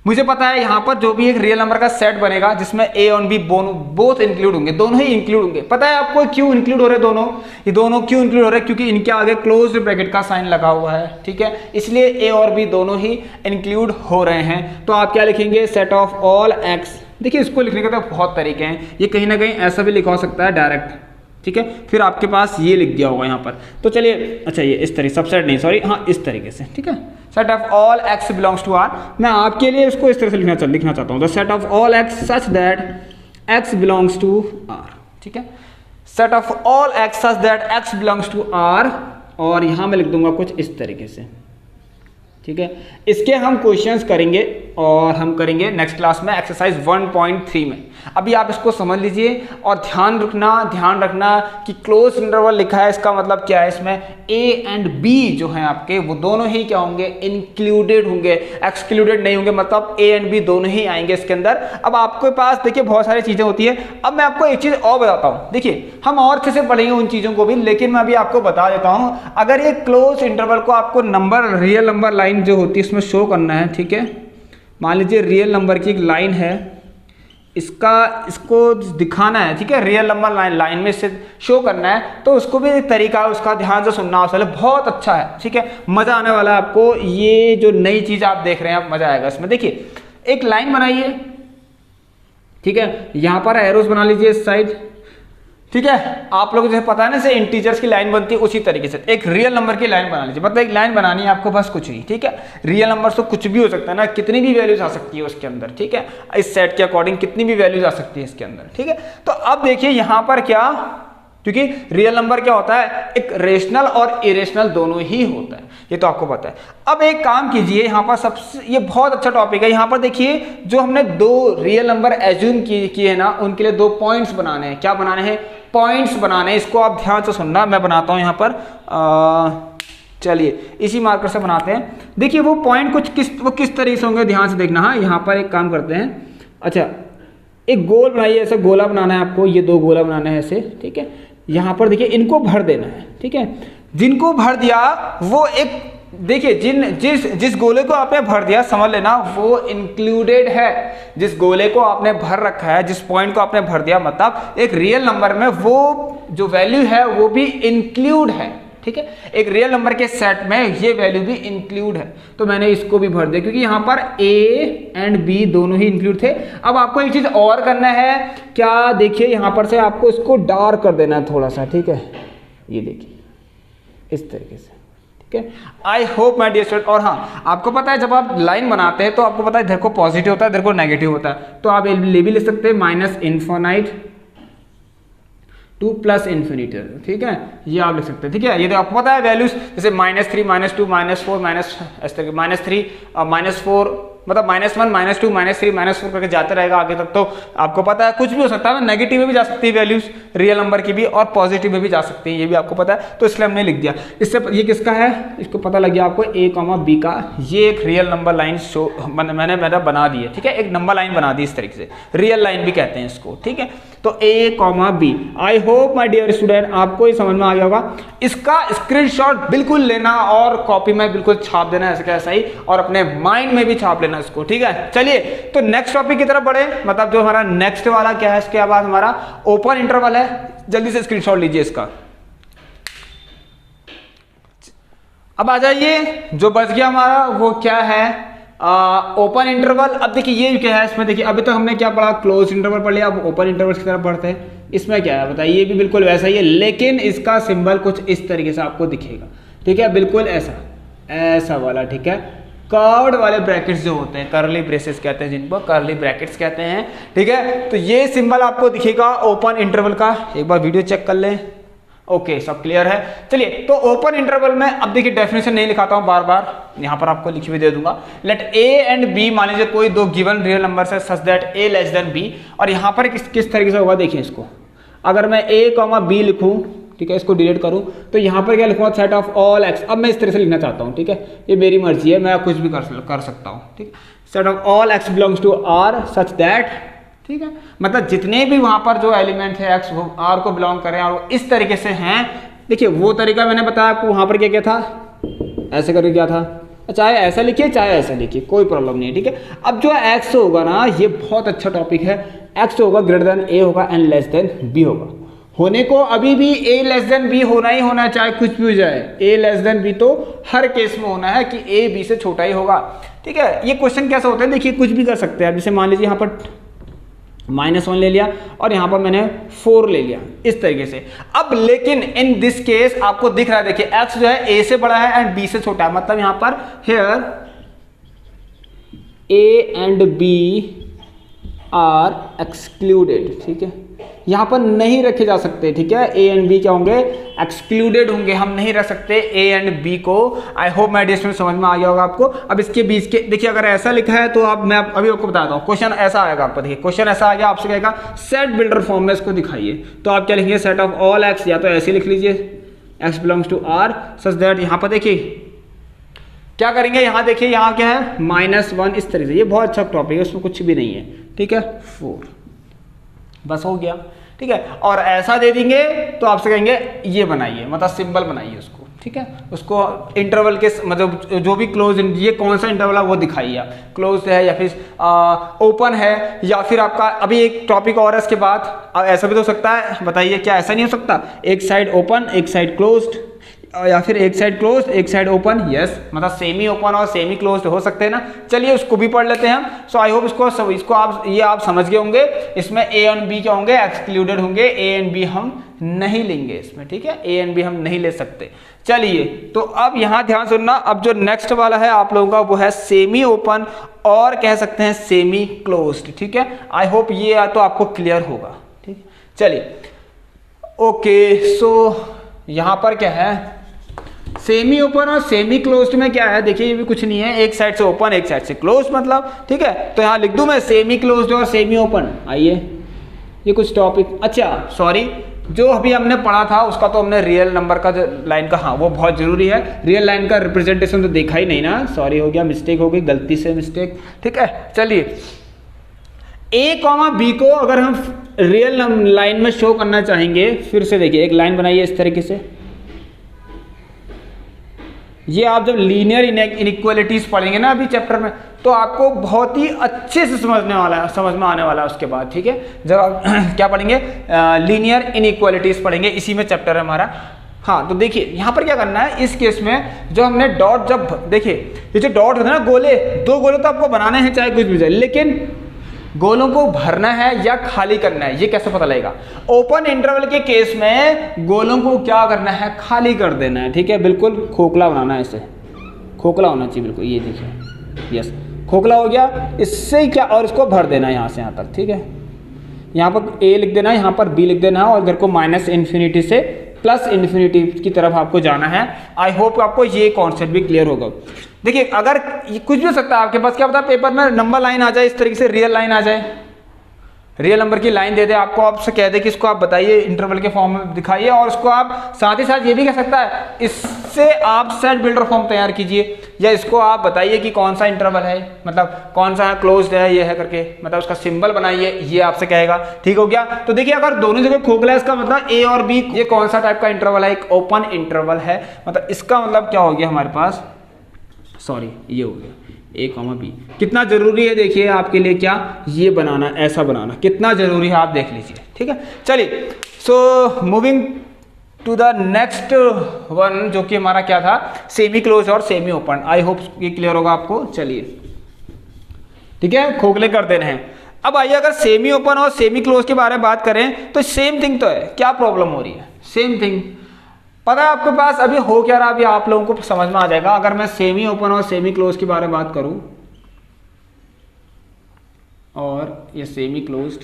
मुझे पता है यहां पर जो भी एक रियल नंबर का सेट बनेगा जिसमें ए और बी बोथ इंक्लूड होंगे, दोनों ही इंक्लूड होंगे। पता है आपको क्यों इंक्लूड हो रहे दोनों, ये दोनों क्यों इंक्लूड हो रहे हैं, क्योंकि इनके आगे क्लोज्ड ब्रैकेट का साइन लगा हुआ है। ठीक है, इसलिए ए और बी दोनों ही इंक्लूड हो रहे हैं। तो आप क्या लिखेंगे, सेट ऑफ ऑल एक्स देखिए इसको लिखने के तो बहुत तरीके हैं, ये कहीं ना कहीं ऐसा भी लिखा हो सकता है डायरेक्ट, ठीक है, फिर आपके पास ये लिख दिया होगा यहाँ पर। तो चलिए अच्छा ये इस तरीके, सबसेट नहीं सॉरी, हाँ इस तरीके से, ठीक है, set of all x belongs to R. मैं आपके लिए इसको इस तरह से लिखना चाहता हूँ, the set of all x such that x belongs to R, ठीक है, set of all x such that x belongs to R, और यहाँ मैं लिख दूंगा कुछ इस तरीके से, ठीक है। इसके हम क्वेश्चंस करेंगे और हम करेंगे नेक्स्ट क्लास में एक्सरसाइज 1.3 में। अभी आप इसको समझ लीजिए और ध्यान रखना कि क्लोज इंटरवल लिखा है, इसका मतलब क्या है, इसमें ए एंड बी जो है आपके वो दोनों ही क्या होंगे, इंक्लूडेड होंगे, एक्सक्लूडेड नहीं होंगे, मतलब ए एंड बी दोनों ही आएंगे इसके अंदर। अब आपके पास देखिए बहुत सारी चीजें होती है। अब मैं आपको एक चीज और बताता हूँ, देखिए हम और अच्छे से पढ़ेंगे उन चीजों को भी, लेकिन मैं अभी आपको बता देता हूँ, अगर ये क्लोज इंटरवल को आपको नंबर, रियल नंबर लाइन जो होती है इसमें शो करना है, ठीक है, मान लीजिए रियल नंबर की एक लाइन है, इसको दिखाना है, ठीक है, रियल नंबर लाइन में से शो करना है, तो उसको भी एक तरीका है, उसका ध्यान से सुनना असल बहुत अच्छा है, ठीक है, मजा आने वाला है आपको। ये जो नई चीज आप देख रहे हैं आप, मजा आएगा इसमें। देखिए एक लाइन बनाइए, ठीक है, यहां पर एरोस बना लीजिए इस साइड, ठीक है, आप लोग जो है पता है ना, से इंटीजर्स की लाइन बनती है उसी तरीके से एक रियल नंबर की लाइन बना लीजिए। मतलब एक लाइन बनानी है आपको बस, कुछ नहीं, ठीक है, रियल नंबर तो कुछ भी हो सकता है ना, कितनी भी वैल्यूज आ सकती है उसके अंदर, ठीक है, इस सेट के अकॉर्डिंग कितनी भी वैल्यूज आ सकती है इसके अंदर, ठीक है। तो अब देखिए यहां पर क्या, क्योंकि रियल नंबर क्या होता है, एक रेशनल और इरेशनल दोनों ही होता है, ये तो आपको पता है। अब एक काम कीजिए, यहाँ पर सबसे, ये बहुत अच्छा टॉपिक है, यहाँ पर देखिए जो हमने दो रियल नंबर एज्यूम किए हैं ना, उनके लिए 2 पॉइंट्स बनाने हैं। क्या बनाने हैं, पॉइंट्स बनाने हैं। इसको आप ध्यान से सुनना, मैं बनाता हूँ यहाँ पर, चलिए इसी मार्कर से बनाते हैं। देखिए वो पॉइंट कुछ किस तरीके से होंगे, ध्यान से देखना। हाँ यहाँ पर एक काम करते हैं, अच्छा एक गोल बनाइए, ऐसे गोला बनाना है आपको, ये 2 गोला बनाना है ऐसे, ठीक है, यहाँ पर देखिए इनको भर देना है, ठीक है, जिनको भर दिया वो एक, देखिए जिस गोले को आपने भर दिया समझ लेना वो इंक्लूडेड है, जिस गोले को आपने भर रखा है, जिस पॉइंट को आपने भर दिया, मतलब एक रियल नंबर में वो जो वैल्यू है वो भी इंक्लूड है, ठीक है, एक रियल नंबर के सेट में ये वैल्यू भी इंक्लूड है। तो मैंने इसको भी भर दिया क्योंकि यहाँ पर ए एंड बी दोनों ही इंक्लूड थे। अब आपको एक चीज और करना है, क्या, देखिए यहाँ पर से आपको इसको डार्क कर देना है थोड़ा सा, ठीक है, ये देखिए इस तरीके से, ठीक है। I hope my dear student, और हाँ आपको पता है जब आप लाइन बनाते हैं तो आपको पता है इधर को पॉजिटिव होता है, इधर को नेगेटिव होता है, तो आप ले भी लिख सकते हैं minus infinite two plus infinity, ठीक है, ये आप लिख सकते हैं, ठीक है। ये तो आपको पता है वैल्यूज जैसे -3 -2 -4 -3 -4, मतलब -1 -2 -3 -4 करके जाते रहेगा आगे तक। तो आपको पता है कुछ भी हो सकता है, नेगेटिव में भी जा सकती है वैल्यूज रियल नंबर की भी, और पॉजिटिव में भी जा सकती है, ये भी आपको पता है, तो इसलिए हमने लिख दिया। इससे ये किसका है, इसको पता लग गया आपको, ए कॉमा बी का, ये एक रियल नंबर लाइन शो मैंने बना दी है, ठीक है, एक नंबर लाइन बना दी इस तरीके से, रियल लाइन भी कहते हैं इसको, ठीक है। तो A comma B, I hope my dear student आपको ये समझ में आ गया होगा। इसका स्क्रीनशॉट बिल्कुल लेना और कॉपी में बिल्कुल छाप देना, ऐसे कैसा ही, और अपने माइंड में भी छाप लेना इसको, ठीक है। चलिए तो नेक्स्ट टॉपिक की तरफ बढ़े, मतलब जो हमारा नेक्स्ट वाला क्या है, इसके बाद हमारा ओपन इंटरवल है। जल्दी से स्क्रीनशॉट लीजिए इसका। अब आ जाइए, जो बच गया हमारा वो क्या है, ओपन इंटरवल। अब देखिए ये क्या है इसमें, देखिए अभी तक हमने क्या पढ़ा, क्लोज इंटरवल पढ़ लिया, अब ओपन इंटरवल की तरफ बढ़ते हैं। इसमें क्या है बताइए, ये भी बिल्कुल वैसा ही है, लेकिन इसका सिंबल कुछ इस तरीके से आपको दिखेगा, ठीक है, बिल्कुल ऐसा वाला, ठीक है, कर्व्ड वाले ब्रैकेट्स जो होते हैं, कर्ली ब्रेसेस कहते हैं जिनको, कर्ली ब्रैकेट्स कहते हैं, ठीक है। तो ये सिंबल आपको दिखेगा ओपन इंटरवल का, एक बार वीडियो चेक कर लें। ओके सब क्लियर है। चलिए तो ओपन इंटरवल में अब देखिए डेफिनेशन नहीं लिखाता हूं बार बार, यहां पर आपको लिख भी दे दूंगा। लेट ए एंड बी, मान लीजिए कोई 2 गिवन रियल नंबर है such that A less than B, और यहां पर किस तरीके से होगा देखिए इसको, अगर मैं ए कॉमा बी लिखूं, ठीक है, इसको डिलीट करूं तो यहां पर क्या लिखूंगा, सेट ऑफ ऑल एक्स। अब मैं इस तरह से लिखना चाहता हूं, ठीक है, ये मेरी मर्जी है, मैं कुछ भी कर सकता हूं, ठीक, set of all x belongs to R such that, ठीक है, मतलब जितने भी वहां पर जो एलिमेंट है एक्स वो आर को बिलोंग करें और वो इस तरीके से हैं। देखिए वो तरीका मैंने बताया आपको, वहां पर क्या था, ऐसे करके क्या था, चाहे ऐसा लिखिए चाहे ऐसा लिखिए, कोई प्रॉब्लम नहीं है, ठीक है। अब जो एक्स होगा ना, ये बहुत अच्छा टॉपिक है, एक्स होगा ग्रेटर देन ए होगा एंड लेस देन बी होगा। होने को अभी भी ए लेस देन बी होना ही होना है, चाहे कुछ भी हो जाए, ए लेस देन बी तो हर केस में होना है कि ए बी से छोटा ही होगा, ठीक है। ये क्वेश्चन कैसे होते हैं, देखिए कुछ भी कर सकते हैं। जैसे मान लीजिए यहाँ पर -1 ले लिया और यहाँ पर मैंने 4 ले लिया इस तरीके से। अब लेकिन इन दिस केस आपको दिख रहा है, देखिए x जो है a से बड़ा है एंड b से छोटा है, मतलब यहाँ पर here a and b are excluded, ठीक है, यहाँ पर नहीं रखे जा सकते, ठीक है, a एंड b क्या होंगे, एक्सक्लूडेड होंगे, हम नहीं रख सकते a एंड b को। I hope my dear student समझ में आ गया होगा आपको। अब इसके बीच के देखिए, अगर ऐसा लिखा है तो आप मैं अभी आपको बताता हूँ, क्वेश्चन ऐसा आएगा आपको, देखिए क्वेश्चन ऐसा आ गया, आपसे कहेगा सेट बिल्डर फॉर्म में इसको दिखाइए, तो आप क्या लिखेंगे, सेट ऑफ ऑल एक्स, या तो ऐसे लिख लीजिए x belongs to r such that, यहाँ पर देखिए क्या करेंगे, यहाँ देखिए यहाँ क्या है -1 इस तरीके से, ये बहुत अच्छा टॉपिक है, उसमें कुछ भी नहीं है, ठीक है, 4 बस हो गया, ठीक है। और ऐसा दे देंगे तो आपसे कहेंगे ये बनाइए, मतलब सिंबल बनाइए उसको, ठीक है, उसको इंटरवल के मतलब जो भी क्लोज, ये कौन सा इंटरवल है वो दिखाइए, क्लोज है या फिर ओपन है, या फिर आपका अभी एक टॉपिक और है इसके बाद, ऐसा भी तो हो सकता है, बताइए क्या ऐसा नहीं हो सकता, एक साइड ओपन एक साइड क्लोज्ड, या फिर एक साइड क्लोज एक साइड ओपन, यस, मतलब सेमी ओपन और सेमी क्लोज्ड हो सकते हैं ना। चलिए उसको भी पढ़ लेते हैं हम। सो आई होप इसको आप समझ गए होंगे। इसमें ए एंड बी क्या होंगे, एक्सक्लूडेड होंगे, ए एंड बी हम नहीं लेंगे इसमें, ठीक है, ए एंड बी हम नहीं ले सकते। चलिए तो अब यहाँ ध्यान सुनना, अब जो नेक्स्ट वाला है आप लोगों का वो है सेमी ओपन और कह सकते हैं सेमी क्लोज्ड, ठीक है। आई होप ये तो आपको क्लियर होगा, ठीक है। चलिए ओके, सो यहाँ पर क्या है, सेमी ओपन और सेमी क्लोज्ड में क्या है, देखिए ये भी कुछ नहीं है, एक साइड से ओपन एक साइड से क्लोज, मतलब, ठीक है, तो यहाँ लिख दूं मैं सेमी क्लोज्ड और सेमी ओपन। आइए ये कुछ टॉपिक, अच्छा सॉरी, जो अभी हमने पढ़ा था उसका तो हमने रियल नंबर का जो लाइन का, हाँ वो बहुत जरूरी है, रियल लाइन का रिप्रेजेंटेशन तो देखा ही नहीं ना, सॉरी हो गया, मिस्टेक हो गई, गलती से मिस्टेक, ठीक है। चलिए a कॉमा b को अगर हम रियल लाइन में शो करना चाहेंगे, फिर से देखिए एक लाइन बनाइए इस तरीके से, ये आप जब लीनियर इनइक्वालिटीज पढ़ेंगे ना अभी चैप्टर में, तो आपको बहुत ही अच्छे से समझ में आने वाला है उसके बाद, ठीक है। जब आप क्या पढ़ेंगे, लीनियर इनइक्वालिटीज पढ़ेंगे, इसी में चैप्टर है हमारा। हाँ तो देखिए यहाँ पर क्या करना है, इस केस में जो हमने डॉट, जब देखिए ये जो डॉट होता है ना, गोले, 2 गोले तो आपको बनाने हैं चाहे कुछ भी जाए, लेकिन गोलों को भरना है या खाली करना है ये कैसे पता लगेगा। ओपन इंटरवल के केस में गोलों को क्या करना है, खाली कर देना है, ठीक है, बिल्कुल खोखला बनाना है, ऐसे खोखला होना चाहिए बिल्कुल, ये देखिए, यस खोखला हो गया, इससे क्या, और इसको भर देना है यहाँ से यहाँ तक, ठीक है। यहाँ पर a लिख देना है, यहाँ पर b लिख देना है, और इधर को -∞ से +∞ की तरफ आपको जाना है। आई होप आपको ये कॉन्सेप्ट भी क्लियर होगा। देखिए अगर कुछ भी हो सकता है आपके पास, क्या पता पेपर में नंबर लाइन आ जाए, इस तरीके से रियल लाइन आ जाए, रियल नंबर की लाइन दे दे आपको, आपसे कह दे कि इसको आप बताइए इंटरवल के फॉर्म में दिखाइए, और उसको आप साथ ही साथ ये भी कह सकता है इससे आप सेट बिल्डर फॉर्म तैयार कीजिए, या इसको आप बताइए कि कौन सा इंटरवल है, मतलब कौन सा है, क्लोज्ड है ये है करके, मतलब उसका सिंबल बनाइए, ये आपसे कहेगा, ठीक हो गया। तो देखिए अगर दोनों जगह खोखला है, इसका मतलब ए और बी, ये कौन सा टाइप का इंटरवल है, एक ओपन इंटरवल है, मतलब इसका मतलब क्या हो गया हमारे पास, सॉरी ये हो गया a, b। कितना जरूरी है देखिए आपके लिए, क्या ये बनाना, ऐसा बनाना कितना जरूरी है आप देख लीजिए, ठीक है। चलिए so moving to the next one, जो कि हमारा क्या था, सेमी क्लोज और सेमी ओपन। आई होप ये क्लियर होगा आपको। चलिए ठीक है, खोखले कर देने हैं। अब आइए अगर सेमी ओपन और सेमी क्लोज के बारे में बात करें तो सेम थिंग तो है, क्या प्रॉब्लम हो रही है, सेम थिंग पता है आपके पास। अभी हो क्या रहा, अभी आप लोगों को समझ में आ जाएगा। अगर मैं सेमी ओपन और सेमी क्लोज के बारे में बात करूं और ये सेमी क्लोज्ड,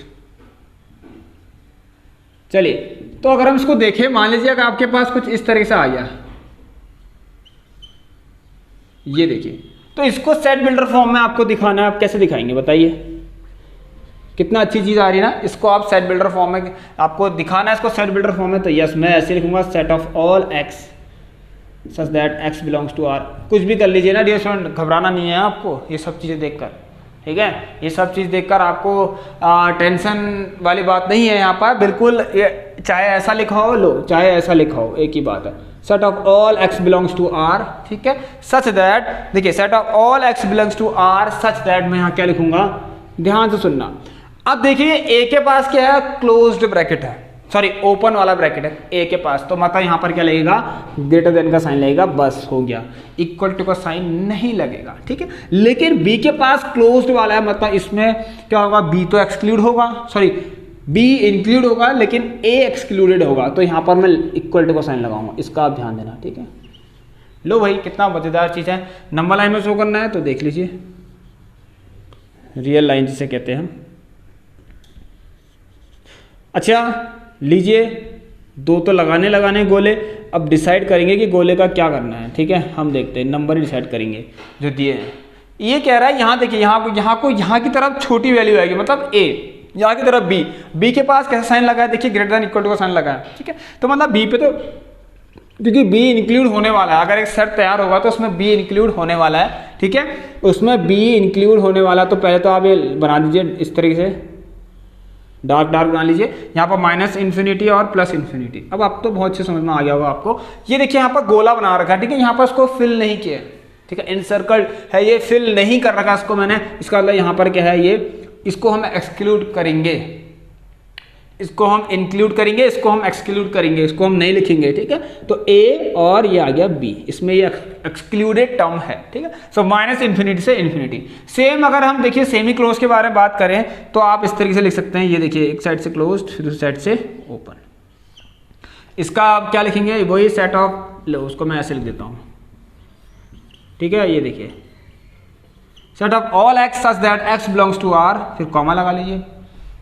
चलिए तो अगर हम इसको देखें, मान लीजिए अगर आपके पास कुछ इस तरीके से आ गया, ये देखिए, तो इसको सेट बिल्डर फॉर्म में आपको दिखाना है। आप कैसे दिखाएंगे बताइए, कितना अच्छी चीज आ रही है ना। इसको आप सेट बिल्डर फॉर्म में आपको दिखाना है, इसको सेट बिल्डर फॉर्म में। तो यस, मैं ऐसे लिखूंगा, set of all x such that x belongs to R. कुछ भी कर लीजिए ना डियर स्टूडेंट, घबराना नहीं है आपको ये सब चीजें देखकर, ठीक है। ये सब चीज देखकर आपको टेंशन वाली बात नहीं है यहाँ पर, बिल्कुल। चाहे ऐसा लिखा हो लो, चाहे ऐसा लिखा हो, एक ही बात है। Set of all x belongs to R, ठीक है, सच दैट, देखिए set of all x belongs to R such that, मैं यहाँ क्या लिखूंगा, ध्यान से सुनना। अब देखिए ए के पास क्या है, क्लोज्ड ब्रैकेट है, सॉरी ओपन वाला ब्रैकेट है ए के पास, तो मतलब यहाँ पर क्या लगेगा, ग्रेटर देन का साइन लगेगा, बस हो गया, इक्वल टू का साइन नहीं लगेगा, ठीक है। लेकिन बी के पास क्लोज्ड वाला है, मतलब इसमें क्या होगा, बी तो एक्सक्लूड होगा, सॉरी बी इंक्लूड होगा लेकिन ए एक्सक्लूडेड होगा, तो यहाँ पर मैं इक्वल टू का साइन लगाऊंगा, इसका आप ध्यान देना, ठीक है। लो भाई कितना मजेदार चीज़ है, नंबर लाइन में शो करना है तो देख लीजिए, रियल लाइन जिसे कहते हैं हम। अच्छा लीजिए, दो तो लगाने गोले, अब डिसाइड करेंगे कि गोले का क्या करना है, ठीक है। हम देखते हैं, नंबर ही डिसाइड करेंगे जो दिए हैं। ये कह रहा है यहाँ देखिए, यहाँ की तरफ छोटी वैल्यू आएगी, मतलब ए, यहाँ की तरफ बी के पास कैसा साइन लगा है, देखिए ग्रेटर देन इक्वल टू का साइन लगा है, ठीक है। तो मतलब बी पे तो क्योंकि बी इंक्लूड होने वाला है, अगर एक सेट तैयार होगा तो उसमें बी इंक्लूड होने वाला है, ठीक है। उसमें बी इंक्लूड होने वाला, तो पहले तो आप ये बना दीजिए इस तरीके से, डार्क बना लीजिए, यहाँ पर माइनस इन्फिनिटी और प्लस इन्फिनिटी। अब आप तो बहुत अच्छे समझ में आ गया होगा आपको। ये देखिए यहाँ पर गोला बना रखा है, ठीक है, यहाँ पर उसको फिल नहीं किया, ठीक है, इनसर्कल्ड है, ये फिल नहीं कर रखा इसको मैंने, इसका मतलब यहाँ पर क्या है, ये इसको हम एक्सक्लूड करेंगे, इसको हम इंक्लूड करेंगे, इसको हम एक्सक्लूड करेंगे, इसको हम नहीं लिखेंगे, ठीक है। तो ए और ये आ गया बी, इसमें ये एक्सक्लूडेड टर्म है, ठीक है। सो माइनस इन्फिनिटी से इन्फिनिटी। सेम अगर हम देखिए सेमी क्लोज के बारे में बात करें तो आप इस तरीके से लिख सकते हैं, ये देखिए एक साइड से क्लोज्ड फिर दूसरी साइड से ओपन। इसका आप क्या लिखेंगे, वही सेट ऑफ, लो उसको मैं ऐसे लिख देता हूँ, ठीक है। ये देखिए set of all x such that x belongs to R, फिर कॉमा लगा लीजिए,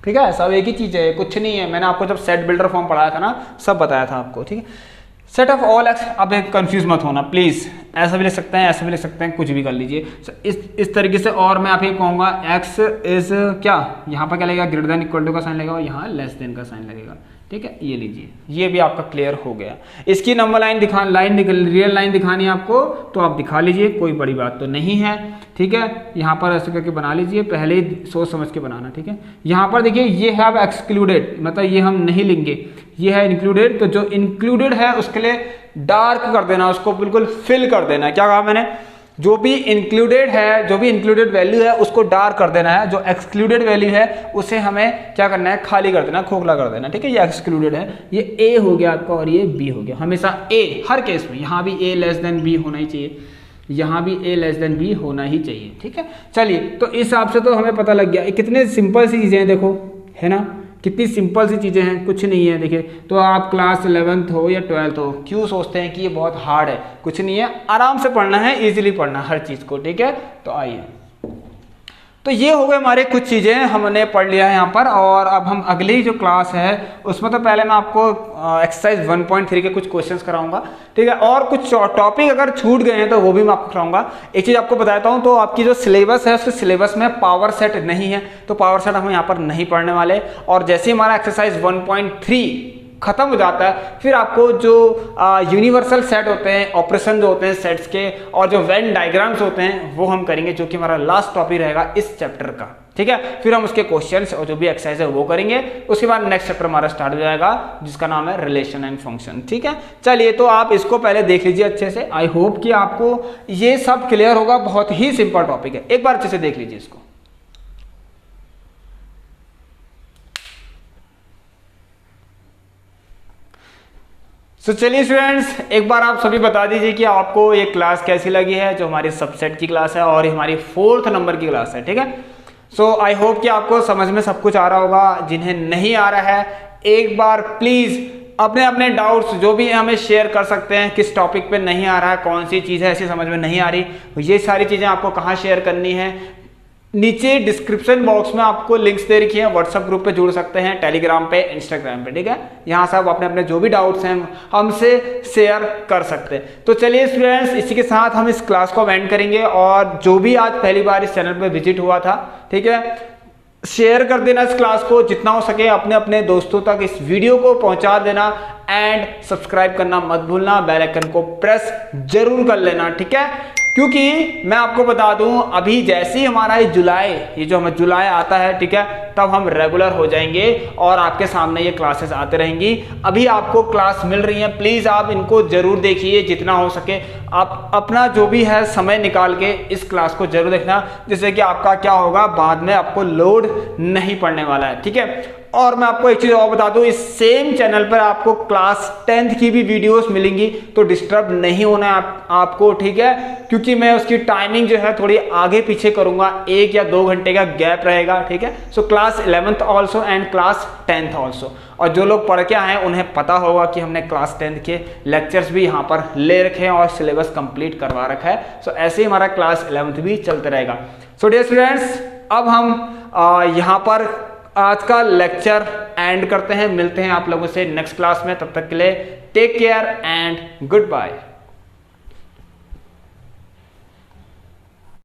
ठीक है। सब एक ही चीज़ है, कुछ नहीं है, मैंने आपको जब सेट बिल्डर फॉर्म पढ़ाया था ना, सब बताया था आपको, ठीक है। सेट ऑफ ऑल एक्स, अब कंफ्यूज मत होना प्लीज़, ऐसा भी लिख सकते हैं, ऐसा भी लिख सकते हैं, कुछ भी कर लीजिए इस तरीके से। और मैं आप ये कहूँगा एक्स इज क्या, यहाँ पर क्या लगेगा, ग्रेटर देन इक्वल टू का साइन लगेगा, यहाँ लेस देन का साइन लगेगा, ठीक है। ये लीजिए, ये भी आपका क्लियर हो गया। इसकी नंबर लाइन रियल लाइन दिखानी है आपको तो आप दिखा लीजिए, कोई बड़ी बात तो नहीं है, ठीक है। यहाँ पर ऐसे करके बना लीजिए, पहले ही सोच समझ के बनाना, ठीक है। यहाँ पर देखिए ये है अब एक्सक्लूडेड, मतलब ये हम नहीं लेंगे, ये है इंक्लूडेड, तो जो इंक्लूडेड है उसके लिए डार्क कर देना, उसको बिल्कुल फिल कर देना है। क्या कहा मैंने, जो भी इंक्लूडेड है, जो भी इंक्लूडेड वैल्यू है उसको डार्क कर देना है, जो एक्सक्लूडेड वैल्यू है उसे हमें क्या करना है, खाली कर देना, खोखला कर देना, ठीक है। ये एक्सक्लूडेड है, ये ए हो गया आपका और ये बी हो गया, हमेशा ए, हर केस में यहाँ भी ए लेस देन बी होना ही चाहिए, यहाँ भी ए लेस देन बी होना ही चाहिए, ठीक है। चलिए, तो इस हिसाब से तो हमें पता लग गया, कितने सिंपल सी चीज़ें हैं, देखो है ना, कितनी सिंपल सी चीज़ें हैं, कुछ नहीं है। देखिए, तो आप क्लास 11th हो या 12th हो, क्यों सोचते हैं कि ये बहुत हार्ड है, कुछ नहीं है, आराम से पढ़ना है, इजीली पढ़ना हर चीज़ को, ठीक है। तो आइए, तो ये हो गए हमारे कुछ चीज़ें हमने पढ़ लिया है यहाँ पर। और अब हम अगली जो क्लास है उसमें तो पहले मैं आपको एक्सरसाइज 1.3 के कुछ क्वेश्चंस कराऊंगा, ठीक है। और कुछ टॉपिक अगर छूट गए हैं तो वो भी मैं आपको कराऊंगा। एक चीज़ आपको बताता हूँ, तो आपकी जो सिलेबस है उसके सिलेबस में पावर सेट नहीं है, तो पावर सेट हम यहाँ पर नहीं पढ़ने वाले। और जैसे ही हमारा एक्सरसाइज 1.3 खत्म हो जाता है, फिर आपको जो यूनिवर्सल सेट होते हैं, ऑपरेशन जो होते हैं सेट्स के, और जो वेन डायग्राम्स होते हैं वो हम करेंगे, जो कि हमारा लास्ट टॉपिक रहेगा इस चैप्टर का, ठीक है। फिर हम उसके क्वेश्चंस और जो भी एक्सरसाइज है वो करेंगे, उसके बाद नेक्स्ट चैप्टर हमारा स्टार्ट हो जाएगा जिसका नाम है रिलेशन एंड फंक्शन, ठीक है। चलिए, तो आप इसको पहले देख लीजिए अच्छे से, आई होप कि आपको ये सब क्लियर होगा, बहुत ही सिंपल टॉपिक है, एक बार अच्छे से देख लीजिए इसको। तो चलिए स्टूडेंट्स, एक बार आप सभी बता दीजिए कि आपको ये क्लास कैसी लगी है, जो हमारी सबसेट की क्लास है और हमारी 4th नंबर की क्लास है, ठीक है। सो आई होप कि आपको समझ में सब कुछ आ रहा होगा। जिन्हें नहीं आ रहा है, एक बार प्लीज अपने अपने डाउट्स जो भी हमें शेयर कर सकते हैं, किस टॉपिक पे नहीं आ रहा है, कौन सी चीज़ है ऐसी समझ में नहीं आ रही, ये सारी चीज़ें आपको कहाँ शेयर करनी है, नीचे डिस्क्रिप्शन बॉक्स में आपको लिंक्स दे रखी है, व्हाट्सएप ग्रुप पे जुड़ सकते हैं, टेलीग्राम पे, इंस्टाग्राम पे, ठीक है। यहाँ से आप अपने अपने जो भी डाउट्स हैं हमसे शेयर कर सकते हैं। तो चलिए स्टूडेंट्स, इसी के साथ हम इस क्लास को एंड करेंगे। और जो भी आज पहली बार इस चैनल पे विजिट हुआ था, ठीक है, शेयर कर देना इस क्लास को जितना हो सके, अपने अपने दोस्तों तक इस वीडियो को पहुंचा देना, एंड सब्सक्राइब करना मत भूलना, बेल आइकन को प्रेस जरूर कर लेना, ठीक है। क्योंकि मैं आपको बता दूं, अभी जैसे ही हमारा ये जो हमें जुलाई आता है, ठीक है, तब हम रेगुलर हो जाएंगे और आपके सामने ये क्लासेस आते रहेंगी। अभी आपको क्लास मिल रही है, प्लीज आप इनको जरूर देखिए जितना हो सके। आप अपना जो भी है समय निकाल के इस क्लास को जरूर देखना, जिससे कि आपका क्या होगा, बाद में आपको लोड नहीं पड़ने वाला है, ठीक है। और मैं आपको एक चीज और बता दूं, इस सेम चैनल पर आपको क्लास 10th की भी वीडियोस मिलेंगी, तो डिस्टर्ब नहीं होना है आपको, ठीक है, क्योंकि मैं उसकी टाइमिंग जो है थोड़ी आगे पीछे करूंगा, 1 या 2 घंटे का गैप रहेगा, ठीक है। So class 11th also and class 10th also. और जो लोग पढ़ के आए हैं उन्हें पता होगा कि हमने क्लास 10th के लेक्चर्स भी यहाँ पर ले रखे हैं और सिलेबस कंप्लीट करवा रखा है। सो ऐसे ही हमारा क्लास 11th भी चलते रहेगा। सो डियर स्टूडेंट्स, अब हम यहाँ पर आज का लेक्चर एंड करते हैं। मिलते हैं आप लोगों से नेक्स्ट क्लास में, तब तक के लिए take care and good bye.